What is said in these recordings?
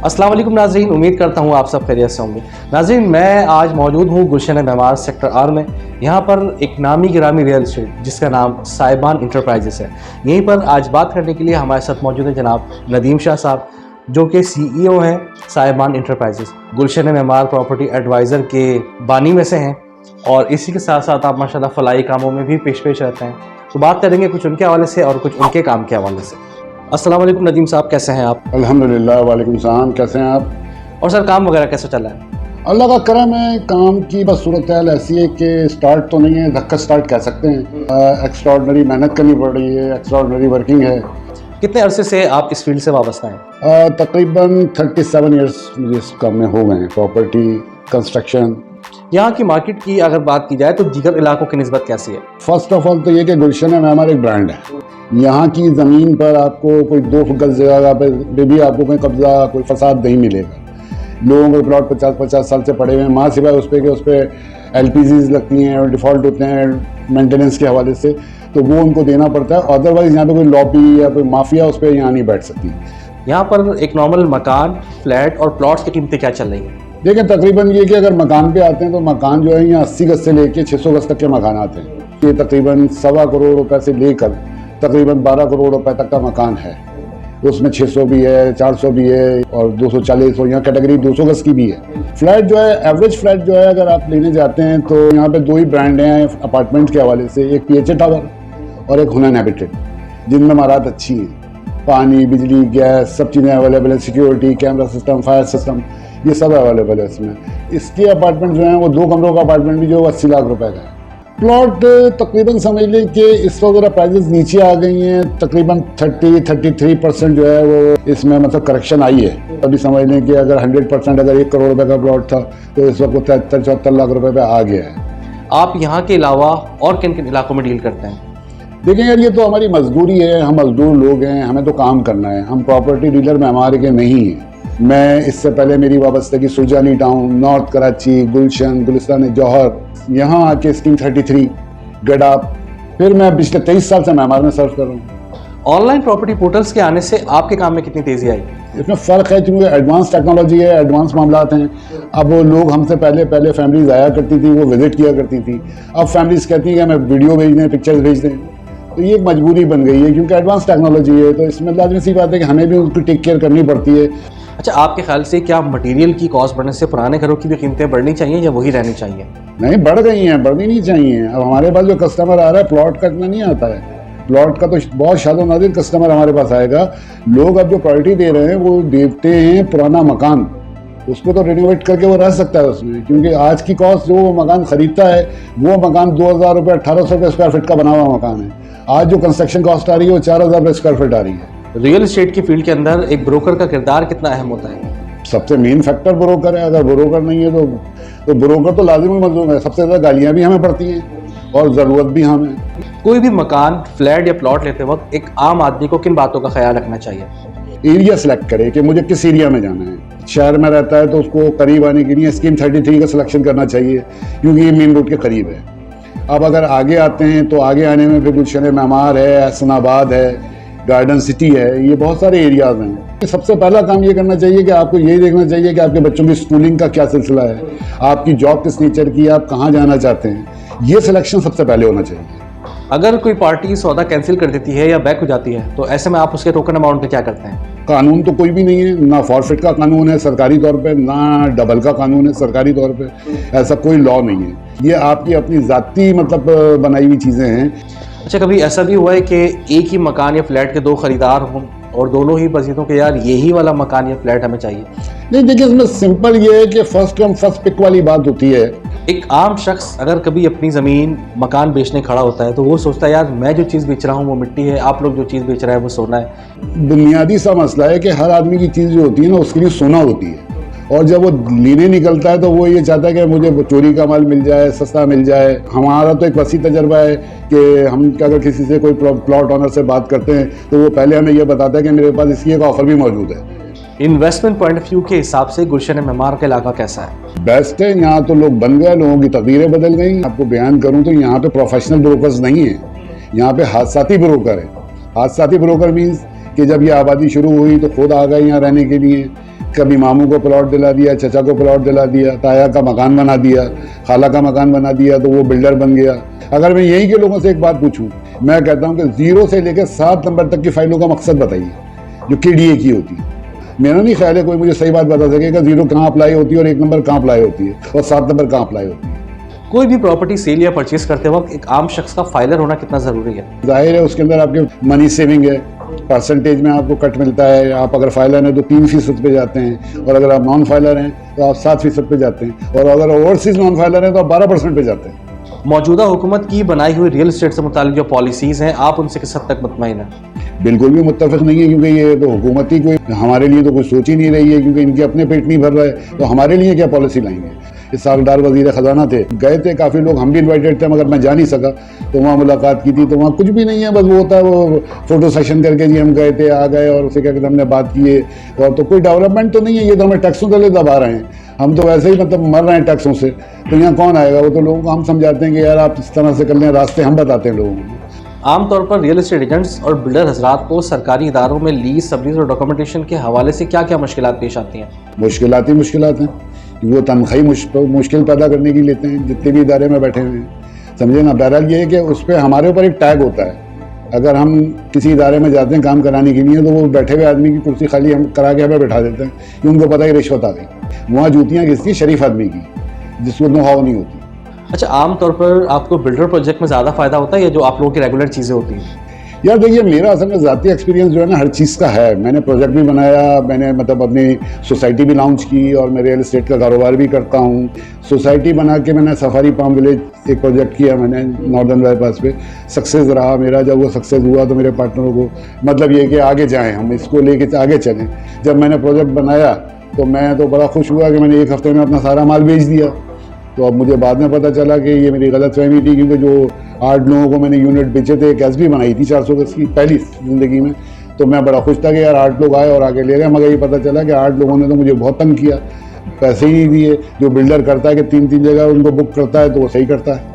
अस्सलाम वालेकुम नाज़रीन, उम्मीद करता हूँ आप सब खैरियत से होंगे। नाज़रीन, मैं आज मौजूद हूँ गुलशन मेमार सेक्टर आर में। यहाँ पर एक नामी गिरामी रियल एस्टेट जिसका नाम साहिबान इंटरप्राइजेस है। यहीं पर आज बात करने के लिए हमारे साथ मौजूद है जनाब नदीम शाह साहब, जो कि CEO हैं साहिबान इंटरप्राइजेस। गुलशन मेमार प्रॉपर्टी एडवाइज़र के बानी में से हैं और इसी के साथ साथ आप माशाल्लाह फलाई कामों में भी पेश रहते हैं। तो बात करेंगे कुछ उनके हवाले से और कुछ उनके काम के हवाले से। अस्सलाम वालेकुम नदीम साहब, कैसे हैं आप? अल्हम्दुलिल्लाह, वालेकुम सलाम। कैसे हैं आप? और सर काम वगैरह कैसा चल रहा है? अल्लाह का करम है। काम की बस सूरत हाल ऐसी है कि स्टार्ट तो नहीं है, धक्का स्टार्ट कह सकते हैं। एक्स्ट्राऑर्डिनरी मेहनत करनी पड़ रही है, एक्स्ट्राऑर्डिनरी वर्किंग है। कितने अरसे से आप इस फील्ड से वाबस्ता हैं? तकरीबन 37 ईयर्स मुझे इस काम में हो गए हैं। Property, construction. यहाँ की मार्केट की अगर बात की जाए तो दीगर इलाकों की निस्बत कैसी है? फर्स्ट ऑफ ऑल तो ये कि गुलशन में हमारा एक ब्रांड है। यहाँ की ज़मीन पर आपको कोई 2 गज जगह पे भी आपको कोई कब्जा, कोई फसाद नहीं मिलेगा। लोगों के प्लॉट 50-50 साल से पड़े हुए हैं, माँ सिवाय उस पर LPGs लगती हैं और डिफ़ॉल्ट होते हैं मेंटेनेंस के हवाले से, तो वो उनको देना पड़ता है। अदरवाइज़ यहाँ पे कोई लॉबी या कोई माफिया उस पर यहाँ नहीं बैठ सकती। यहाँ पर एक नॉर्मल मकान, फ्लैट और प्लॉट्स की कीमतें क्या चल रही हैं? देखिए, तकरीबन ये कि अगर मकान पे आते हैं तो मकान जो है यहाँ 80 गज से लेके 600 गज तक के मकान आते हैं। ये तकरीबन 1.25 करोड़ रुपए से लेकर तकरीबन 12 करोड़ रुपए तक का मकान है। उसमें 600 भी है, 400 भी है और 240 और यहाँ कैटेगरी 200 गज की भी है। फ्लैट जो है, एवरेज फ्लैट जो है अगर आप लेने जाते हैं तो यहाँ पे 2 ही ब्रांड हैं अपार्टमेंट के हवाले से, एक PHA टावर और एक हुनैन हैबिटेट, जिनमें इमारत अच्छी हैं। पानी, बिजली, गैस सब चीज़ें अवेलेबल है, security, camera system, fire system, ये सब अवेलेबल है इसमें। इसके अपार्टमेंट जो हैं वो 2 कमरों का अपार्टमेंट भी जो 80 लाख रुपए का है। प्लॉट तकरीबन समझ लें कि इस वक्त प्राइजेस नीचे आ गई हैं। तकरीबन 33% जो है वो इसमें मतलब करेक्शन आई है। अभी समझ लें कि अगर 100% अगर 1 करोड़ रुपए का प्लॉट था तो इस वक्त 73-74 लाख रुपए पे आ गया है। आप यहाँ के अलावा और किन किन इलाकों में डील करते हैं? देखें यार, ये तो हमारी मजदूरी है, हम मजदूर लोग हैं, हमें तो काम करना है। हम प्रॉपर्टी डीलर में हमारे के नहीं हैं। मैं इससे पहले मेरी वाबस्तगी सुरजानी टाउन, नॉर्थ कराची, गुलशन, गुलिस्तान जौहर, यहाँ आके स्कीम 33 गड़ा, फिर मैं पिछले 23 साल से मेमार में सर्व कर रहा हूँ। ऑनलाइन प्रॉपर्टी पोर्टल्स के आने से आपके काम में कितनी तेजी आई? इसमें फ़र्क है क्योंकि एडवांस टेक्नोलॉजी है, एडवांस मामलात हैं। अब वो लोग हमसे पहले फैमिलीज आया करती थी, वो विजिट किया करती थी। अब फैमिलीज कहती हैं कि हमें वीडियो भेज दें, पिक्चर्स भेज दें, तो ये एक मजबूरी बन गई है क्योंकि एडवांस टेक्नोलॉजी है। तो इसमें लाजमी सी बात है कि हमें भी उनकी टेक केयर करनी पड़ती है। अच्छा, आपके ख्याल से क्या मटेरियल की कॉस्ट बढ़ने से पुराने घरों की भी कीमतें बढ़नी चाहिए या वही रहनी चाहिए? नहीं, बढ़ गई हैं, बढ़नी नहीं चाहिए। अब हमारे पास जो कस्टमर आ रहा है प्लॉट का इतना नहीं आता है। प्लॉट का तो बहुत शादो नादिर कस्टमर हमारे पास आएगा। लोग अब जो प्रायोरिटी दे रहे हैं वो देते हैं पुराना मकान, उसको तो रिनोवेट करके वो रह सकता है उसमें, क्योंकि आज की कॉस्ट जो वो मकान खरीदता है वो मकान 2000 रुपये 1800 रुपये स्क्वायर फीट का बना हुआ मकान है। आज जो कंस्ट्रक्शन कॉस्ट आ रही है वो 4000 रुपये स्क्वायर फीट आ रही है। रियल एस्टेट की फील्ड के अंदर एक ब्रोकर का किरदार कितना अहम होता है? सबसे मेन फैक्टर ब्रोकर है। अगर ब्रोकर नहीं है तो ब्रोकर तो लाजिमी मजलूम है। सबसे ज़्यादा गालियाँ भी हमें पड़ती हैं और ज़रूरत भी हमें। कोई भी मकान, फ्लैट या प्लॉट लेते वक्त एक आम आदमी को किन बातों का ख्याल रखना चाहिए? एरिया सेलेक्ट करे कि मुझे किस एरिया में जाना है। शहर में रहता है तो उसको करीब आने के लिए स्कीम 33 का सिलेक्शन करना चाहिए क्योंकि ये मेन रोड के करीब है। अब अगर आगे आते हैं तो आगे आने में फिर गुलशन मेमार है, एहसनाबाद है, गार्डन सिटी है, ये बहुत सारे एरियाज हैं। सबसे पहला काम ये करना चाहिए कि आपको यही देखना चाहिए कि आपके बच्चों की स्कूलिंग का क्या सिलसिला है, आपकी जॉब किस नेचर की है, आप कहाँ जाना चाहते हैं, ये सिलेक्शन सबसे पहले होना चाहिए। अगर कोई पार्टी सौदा कैंसिल कर देती है या बैक हो जाती है तो ऐसे में आप उसके टोकन अमाउंट पे क्या करते हैं? कानून तो कोई भी नहीं है, ना फॉरफिट का कानून है सरकारी तौर पे, ना डबल का कानून है सरकारी तौर पे। ऐसा कोई लॉ नहीं है, ये आपकी अपनी ज़ाती मतलब बनाई हुई चीज़ें हैं। अच्छा, कभी ऐसा भी हुआ है कि एक ही मकान या फ्लैट के 2 खरीदार हों और दोनों ही बसीतों के यार यही वाला मकान या फ्लैट हमें चाहिए? नहीं, देखिए इसमें सिंपल ये है कि फर्स्ट कम फर्स्ट पिक वाली बात होती है। एक आम शख्स अगर कभी अपनी ज़मीन, मकान बेचने खड़ा होता है तो वो सोचता है यार मैं जो चीज़ बेच रहा हूँ वो मिट्टी है, आप लोग जो चीज़ बेच रहे हैं वो सोना है। बुनियादी सा मसला है कि हर आदमी की चीज़ जो होती है ना उसके लिए सोना होती है, और जब वो लेने निकलता है तो वो ये चाहता है कि मुझे चोरी का माल मिल जाए, सस्ता मिल जाए। हमारा तो एक वसी तजर्बा है कि हम अगर किसी से कोई प्लॉट ऑनर से बात करते हैं तो वो पहले हमें ये बताता है कि मेरे पास इसकी एक ऑफर भी मौजूद है। इन्वेस्टमेंट पॉइंट ऑफ व्यू के हिसाब से गुलशन मेमार का इलाका कैसा है? बेस्ट है। यहाँ तो लोग बन गए, लोगों की तकदीरें बदल गई। आपको बयान करूँ तो यहाँ पे प्रोफेशनल ब्रोकर्स नहीं है, यहाँ पे हादसाती ब्रोकर है। हादसाती ब्रोकर मीन्स कि जब ये आबादी शुरू हुई तो खुद आ गए यहाँ रहने के लिए। कभी मामू को प्लॉट दिला दिया, चचा को प्लॉट दिला दिया, ताया का मकान बना दिया, खाला का मकान बना दिया, तो वो बिल्डर बन गया। अगर मैं यहीं के लोगों से एक बात पूछूं, मैं कहता हूं कि 0 से लेकर 7 नंबर तक की फाइलों का मकसद बताइए जो KDA की होती है। मेरा नहीं ख्याल है कोई मुझे सही बात बता सकेगा 0 कहाँ अप्लाई होती है और 1 नंबर कहाँ अप्लाई होती है और 7 नंबर कहाँ अप्लाई होती है। कोई भी प्रॉपर्टी सेल या परचेज करते वक्त एक आम शख्स का फाइलर होना कितना ज़रूरी है? जाहिर है उसके अंदर आपके मनी सेविंग है, परसेंटेज में आपको कट मिलता है। आप अगर फाइलर हैं तो 3% पे जाते हैं, और अगर आप नॉन फाइलर हैं तो आप 7% पे जाते हैं, और अगर ओवरसीज नॉन फाइलर हैं तो आप 12% पे जाते हैं। मौजूदा हुकूमत की बनाई हुई रियल एस्टेट से मुतालिक जो पॉलिसीज़ हैं, आप उनसे किस हद तक मुतमईन हैं? बिल्कुल भी मुत्तफिक नहीं है, क्योंकि ये तो हुकूमत ही कोई हमारे लिए तो कुछ सोच ही नहीं रही है, क्योंकि इनके अपने पेट नहीं भर रहा है, तो हमारे लिए क्या पॉलिसी लाएंगे। इस सागदार वज़ीर ख़जाना थे, गए थे काफ़ी लोग, हम भी इन्वाइटेड थे, मगर मैं जा नहीं सका। तो वहाँ मुलाकात की थी, तो वहाँ कुछ भी नहीं है, बस वो होता है वो फ़ोटो सेशन करके जी हम गए थे, आ गए और उसे क्या कहते हमने बात की है, और तो कोई डेवलपमेंट तो नहीं है। ये तो हमें टैक्सों तले दबा रहे हैं, हम तो वैसे ही मतलब मर रहे हैं टैक्सों से। तो यहाँ कौन आएगा? वो तो लोगों को हम समझाते हैं कि यार आप इस तरह से कर लें, रास्ते हम बताते हैं लोगों को। आमतौर पर रियल एस्टेट एजेंट्स और बिल्डर हजरात को सरकारी इदारों में लीज, सबलीज और डॉक्यूमेंटेशन के हवाले से क्या क्या मुश्किलात पेश आती हैं? मुश्किलात ही मुश्किलात हैं, वो तनख्वाही मुश्किल पैदा करने की लेते हैं जितने भी इदारे में बैठे हुए हैं, समझे ना। बहरहाल ये है कि उस पर हमारे ऊपर एक टैग होता है। अगर हम किसी इदारे में जाते हैं काम कराने के लिए, तो वो बैठे हुए आदमी की कुर्सी खाली हम करा के हमें बैठा देते हैं कि उनको पता है रिश्वत आ गई। वहाँ जूतियाँ किसकी? शरीफ आदमी की, जिसको नो-हाउ नहीं होती। अच्छा, आमतौर पर आपको बिल्डर प्रोजेक्ट में ज़्यादा फ़ायदा होता है या जो आप लोगों की रेगुलर चीज़ें होती हैं? यार देखिए, मेरा असल में ज़ाती एक्सपीरियंस जो है ना हर चीज़ का है। मैंने प्रोजेक्ट भी बनाया, मैंने मतलब अपनी सोसाइटी भी लॉन्च की, और मैं रियल एस्टेट का कारोबार भी करता हूँ। सोसाइटी बना के मैंने सफारी पाम विलेज एक प्रोजेक्ट किया मैंने नॉर्दर्न बाईपास पे, सक्सेस रहा मेरा। जब वो सक्सेस हुआ तो मेरे पार्टनरों को मतलब ये कि आगे जाएँ, हम इसको लेके आगे चलें। जब मैंने प्रोजेक्ट बनाया तो मैं तो बड़ा खुश हुआ कि मैंने 1 हफ्ते में अपना सारा माल बेच दिया। तो अब मुझे बाद में पता चला कि ये मेरी गलतफहमी थी, क्योंकि जो 8 लोगों को मैंने यूनिट बेचे थे, एक एसबी बनाई थी 400 गज की पहली ज़िंदगी में। तो मैं बड़ा खुश था कि यार 8 लोग आए और आगे ले गए, मगर ये पता चला कि 8 लोगों ने तो मुझे बहुत तंग किया, पैसे ही नहीं दिए। जो बिल्डर करता है कि 3-3 जगह उनको बुक करता है, तो वो सही करता है।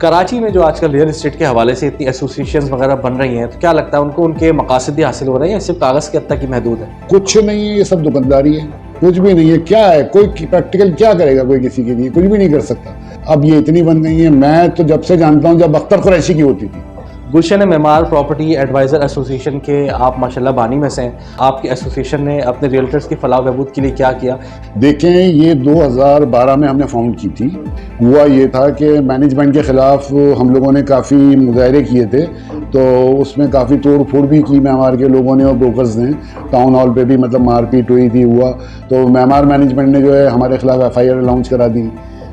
कराची में जो आजकल रियल एस्टेट के हवाले से इतनी एसोसिएशंस वगैरह बन रही हैं, तो क्या लगता है उनको उनके मकासद हासिल हो रहे हैं या सिर्फ कागज़ के हद तक ही महदूद है? कुछ नहीं है, ये सब दुकानदारी है, कुछ भी नहीं है। क्या है, कोई प्रैक्टिकल क्या करेगा कोई किसी के लिए? कुछ भी नहीं कर सकता। अब ये इतनी बन गई है, मैं तो जब से जानता हूँ जब अख्तर कुरैशी की होती थी। गुलशन मेमार प्रॉपर्टी एडवाइज़र एसोसिएशन के आप माशाल्लाह बानी में से हैं। आपकी एसोसिएशन ने अपने रियल्टर्स की फलाह बहबूद के लिए क्या किया? देखें, ये 2012 में हमने फाउंड की थी। हुआ ये था कि मैनेजमेंट के ख़िलाफ़ हम लोगों ने काफ़ी मुजाहरे किए थे, तो उसमें काफ़ी तोड़ फोड़ भी की मेमार के लोगों ने और ब्रोकर्स ने। टाउन हॉल पे भी मतलब मारपीट हुई थी, हुआ। तो मेमार मैनेजमेंट ने जो है हमारे खिलाफ FIR लॉन्च करा दी,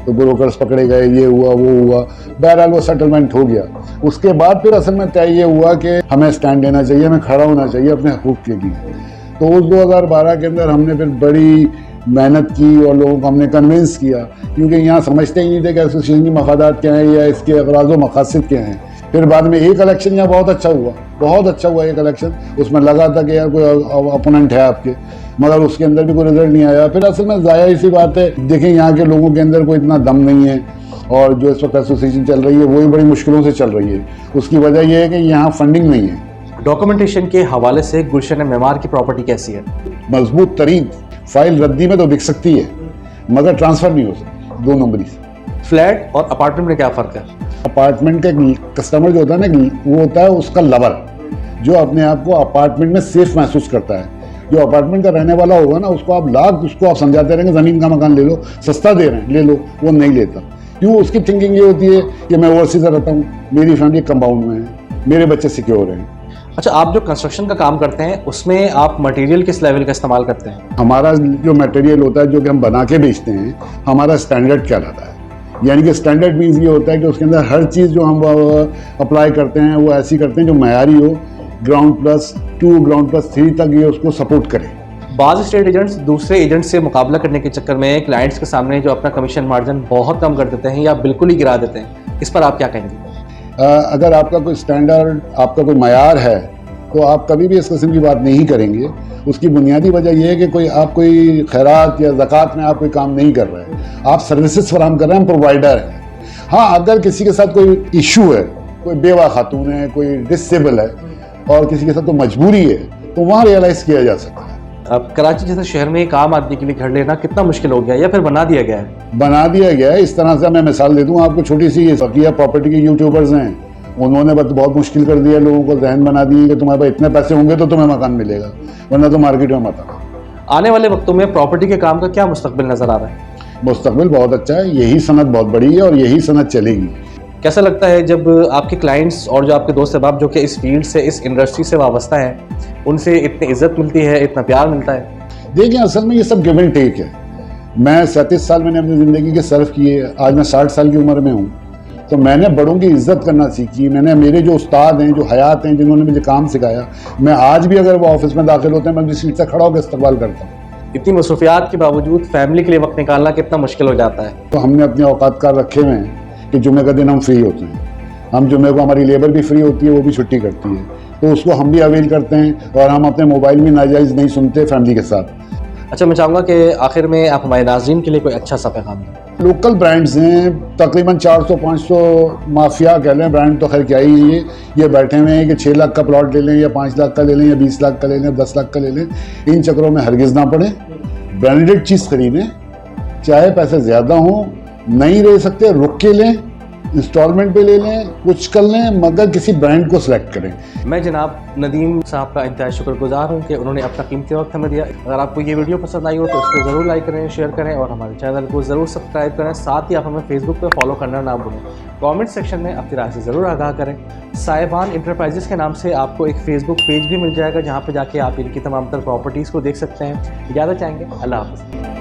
तो ब्रोकर्स पकड़े गए, ये हुआ वो हुआ। बहरहाल वो सेटलमेंट हो गया। उसके बाद फिर असल में तय ये हुआ कि हमें स्टैंड लेना चाहिए, हमें खड़ा होना चाहिए अपने हकूक़ के लिए। तो उस 2012 के अंदर हमने फिर बड़ी मेहनत की और लोगों को हमने कन्विंस किया, क्योंकि यहाँ समझते ही नहीं थे कि एसोसिएशन की मफादात क्या हैं या इसके अगराज़ व मकासद क्या हैं। फिर बाद में एक इलेक्शन यहाँ बहुत अच्छा हुआ एक इलेक्शन। उसमें लगा था कि यार कोई अपोनेंट है आपके, मगर उसके अंदर भी कोई रिजल्ट नहीं आया। फिर असल में ज़ाहिर सी बात है, देखें यहाँ के लोगों के अंदर कोई इतना दम नहीं है, और जो इस वक्त एसोसिएशन चल रही है वही बड़ी मुश्किलों से चल रही है। उसकी वजह यह है कि यहाँ फंडिंग नहीं है। डॉक्यूमेंटेशन के हवाले से गुलशन मेमार की प्रॉपर्टी कैसी है? मजबूत तरीन फाइल रद्दी में तो बिक सकती है, मगर ट्रांसफ़र नहीं हो सकती 2 नंबरी से। फ्लैट और अपार्टमेंट में क्या फ़र्क है? अपार्टमेंट का कस्टमर जो होता है ना, वो होता है उसका लवर, जो अपने आप को अपार्टमेंट में सेफ महसूस करता है। जो अपार्टमेंट का रहने वाला होगा ना, उसको आप उसको आप समझाते रहेंगे ज़मीन का मकान ले लो, सस्ता दे रहे हैं ले लो, वो नहीं लेता। क्यों? उसकी थिंकिंग ये होती है कि मैं ओवरसीज रहता हूँ, मेरी फैमिली कंपाउंड में है, मेरे बच्चे सिक्योर हैं। अच्छा, आप जो कंस्ट्रक्शन का काम करते हैं उसमें आप मटेरियल किस लेवल का इस्तेमाल करते हैं? हमारा जो मटेरियल होता है, जो कि हम बना के बेचते हैं, हमारा स्टैंडर्ड कहलाता है। यानी कि स्टैंडर्ड मीन्स ये होता है कि उसके अंदर हर चीज़ जो हम अप्लाई करते हैं वो ऐसी करते हैं जो मयारी हो, ग्राउंड+2 ग्राउंड+3 तक ये उसको सपोर्ट करे। बाज़ स्टेट एजेंट्स दूसरे एजेंट से मुकाबला करने के चक्कर में क्लाइंट्स के सामने जो अपना कमीशन मार्जिन बहुत कम कर देते हैं या बिल्कुल ही गिरा देते हैं, इस पर आप क्या कहेंगे? अगर आपका कोई स्टैंडर्ड, आपका कोई मयार है, तो आप कभी भी इस किस्म की बात नहीं करेंगे। उसकी बुनियादी वजह यह है कि आप कोई खैरात या ज़कात में आप कोई काम नहीं कर रहे हैं, आप सर्विसेज फराहम कर रहे हैं, हम प्रोवाइडर हैं। हाँ, अगर किसी के साथ कोई इशू है, कोई बेवा खातून है, कोई डिसेबल है और किसी के साथ तो मजबूरी है, तो वहाँ रियलाइज़ किया जा सकता है। अब कराची जैसे शहर में एक आम आदमी के लिए घर लेना कितना मुश्किल हो गया या फिर बना दिया गया है? बना दिया गया है इस तरह से। मैं मिसाल दे दूँ आपको छोटी सी, ये सकिया प्रॉपर्टी के यूट्यूबर्स हैं, उन्होंने बहुत मुश्किल कर दिया, लोगों को जहन बना दिए कि तुम्हारे पास इतने पैसे होंगे तो तुम्हें मकान मिलेगा, वरना तो मार्केट में मत आओ। आने वाले वक्तों में प्रॉपर्टी के काम का क्या मुस्तकबिल नजर आ रहा है? मुस्तकबिल बहुत अच्छा है, यही सनत बहुत बड़ी है और यही सनत चलेगी। कैसा लगता है जब आपके क्लाइंट्स और जो आपके दोस्त अहबाब जो कि इस फील्ड से, इस इंडस्ट्री से वाबस्ता हैं, उनसे इतनी इज्जत मिलती है, इतना प्यार मिलता है? देखिए असल में ये सब गिव एंड टेक है। मैं 37 साल मैंने अपनी ज़िंदगी के सर्व किए, आज मैं 60 साल की उम्र में हूँ, तो मैंने बड़ों की इज्जत करना सीखी। मैंने मेरे जो उस्ताद हैं, जो हयात हैं, जिन्होंने मुझे काम सिखाया, मैं आज भी अगर वो ऑफिस में दाखिल होते हैं मैं उनकी सीट से खड़ा होकर इस्तकबाल करता हूँ। इतनी मसरूफियात के बावजूद फैमिली के लिए वक्त निकालना कितना मुश्किल हो जाता है? तो हमने अपने औकात कार रखे हुए हैं कि जुमे का दिन हम फ्री होते हैं। हम जुमे को, हमारी लेबर भी फ्री होती है, वो भी छुट्टी करती है, तो उसको हम भी अवेल करते हैं और हम अपने मोबाइल में नाजायज़ नहीं सुनते फैमिली के साथ। अच्छा, मैं चाहूँगा कि आखिर में आप हमारे नाज़रीन के लिए कोई अच्छा सा पैगाम दें। लोकल ब्रांड्स हैं, तकरीबन 400-500 माफिया कह लें, ब्रांड तो खैर क्या ही है, ये बैठे हुए हैं कि 6 लाख का प्लॉट ले लें या 5 लाख का ले लें या 20 लाख का ले लें, 10 लाख का ले लें। इन चक्करों में हरगिज़ ना पड़े, ब्रांडेड चीज़ खरीदें, चाहे पैसे ज़्यादा हों, नहीं रह सकते रुक के लें, इंस्टॉलमेंट पे ले लें, कुछ कर लें, मगर किसी ब्रांड को सिलेक्ट करें। मैं जनाब नदीम साहब का इंतहाई शुक्रगुजार हूँ कि उन्होंने अपना कीमती वक्त हमें दिया। अगर आपको ये वीडियो पसंद आई हो तो इसको ज़रूर लाइक करें, शेयर करें और हमारे चैनल को ज़रूर सब्सक्राइब करें। साथ ही आप हमें फेसबुक पर फॉलो करना ना भूलें। कमेंट सेक्शन में अपनी राय से ज़रूर आगाह करें। साइबान इंटरप्राइजेज़ के नाम से आपको एक फेसबुक पेज भी मिल जाएगा, जहाँ पर जाके आप इनकी तमाम तर प्रॉपर्टीज़ को देख सकते हैं। इजाज़त चाहेंगे, अल्लाह हाफ़िज़।